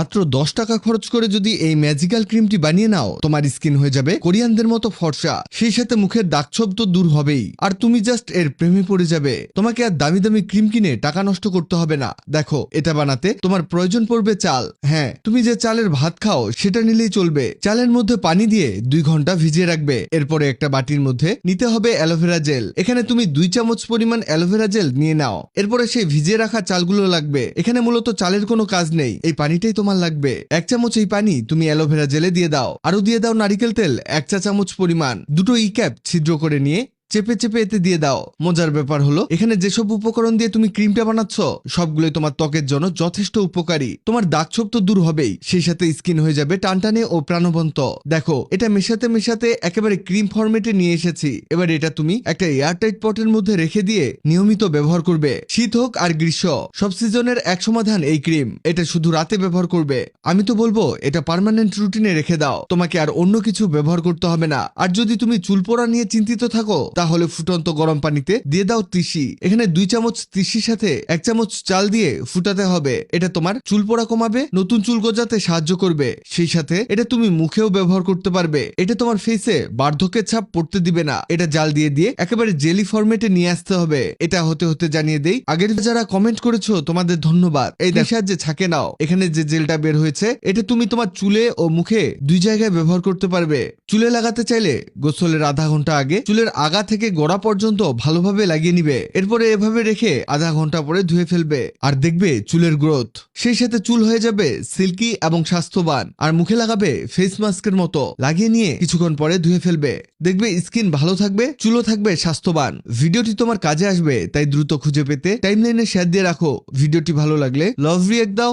মাত্র 10 টাকা খরচ করে যদি এই ম্যাজিক্যাল ক্রিমটি বানিয়ে নাও, তোমার স্কিন হয়ে যাবে কোরিয়ানদের মতো ফর্সা, সেই সাথে মুখের দাগছোপ তো দূর হবেই, আর তুমি জাস্ট এর প্রেমে পড়ে যাবে। তোমাকে আর দামি দামি ক্রিম কিনে টাকা নষ্ট করতে হবে না। দেখো, এটা বানাতে তোমার প্রয়োজন পড়বে চাল। হ্যাঁ, তুমি যে চালের ভাত খাও সেটা নিলেই চলবে। চালের মধ্যে পানি দিয়ে 2 ঘন্টা ভিজিয়ে রাখবে। এরপরে একটা বাটির মধ্যে নিতে হবে অ্যালোভেরা জেল। এখানে তুমি 2 চামচ পরিমাণ অ্যালোভেরা জেল নিয়ে নাও। এরপরে সেই ভিজিয়ে রাখা চালগুলো লাগবে। এখানে মূলত চালের কোনো কাজ নেই, এই পানিটাই তোমার লাগবে। 1 চামচ এই পানি তুমি অ্যালোভেরা জেলে দিয়ে দাও। আরো দিয়ে দাও নারিকেল তেল 1 চা চামচ পরিমাণ। দুটো ক্যাপ ছিদ্র করে নিয়ে চেপে চেপে এতে দিয়ে দাও। মজার ব্যাপার হলো, এখানে যেসব উপকরণ দিয়ে তুমি ক্রিমটা বানাচ্ছ সবগুলোই তোমার ত্বকের জন্য যথেষ্ট উপকারী। তোমার দাগছোপ তো দূর হবেই, সেই সাথে স্কিন হয়ে যাবে টানটানে ও প্রাণবন্ত। দেখো, এটা মেশাতে মেশাতে একেবারে ক্রিম ফরম্যাটে নিয়ে এসেছি। এবার এটা তুমি একটা এয়ারটাইট পটের মধ্যে রেখে দিয়ে নিয়মিত ব্যবহার করবে। শীত হোক আর গ্রীষ্ম, সব সিজনের এক সমাধান এই ক্রিম। এটা শুধু রাতে ব্যবহার করবে। আমি তো বলবো এটা পার্মানেন্ট রুটিনে রেখে দাও, তোমাকে আর অন্য কিছু ব্যবহার করতে হবে না। আর যদি তুমি চুল পড়া নিয়ে চিন্তিত থাকো, তাহলে ফুটন্ত গরম পানিতে দিয়ে দাও তিসি। এখানে 2 চামচ তিসির সাথে 1 চামচ চাল দিয়ে ফুটাতে হবে। এটা তোমার চুল পড়া কমাবে, নতুন চুল গজাতে সাহায্য করবে। সেই সাথে এটা তুমি মুখেও ব্যবহার করতে পারবে। এটা তোমার ফেসে বার্ধক্যের ছাপ পড়তে দিবে না। এটা জাল দিয়ে দিয়ে একেবারে জেলি ফরম্যাটে নিয়ে আসতে হবে। এটা হতে হতে জানিয়ে দেই, আগের যারা কমেন্ট করেছো তোমাদের ধন্যবাদ। এই সাহায্যে ছাকে নাও। এখানে যে জেলটা বের হয়েছে এটা তুমি তোমার চুলে ও মুখে 2 জায়গায় ব্যবহার করতে পারবে। চুলে লাগাতে চাইলে গোসলের আধা ঘন্টা আগে চুলের আগা থেকে গোড়া পর্যন্ত ভালোভাবে লাগিয়ে নিবে। এরপরে এভাবে রেখে আধা ঘন্টা পরে ধুয়ে ফেলবে, আর দেখবে চুলের গ্রোথ। সেই সাথে চুল হয়ে যাবে সিল্কি এবং স্বাস্থ্যবান। আর মুখে লাগাবে ফেস মাস্কের মতো, লাগিয়ে নিয়ে কিছুক্ষণ পরে ধুয়ে ফেলবে। দেখবে স্কিন ভালো থাকবে, চুলও থাকবে স্বাস্থ্যবান। ভিডিওটি তোমার কাজে আসবে, তাই দ্রুত খুঁজে পেতে টাইমলাইনে শেয়ার দিয়ে রাখো। ভিডিওটি ভালো লাগলে লাভ রিঅ্যাক্ট দাও।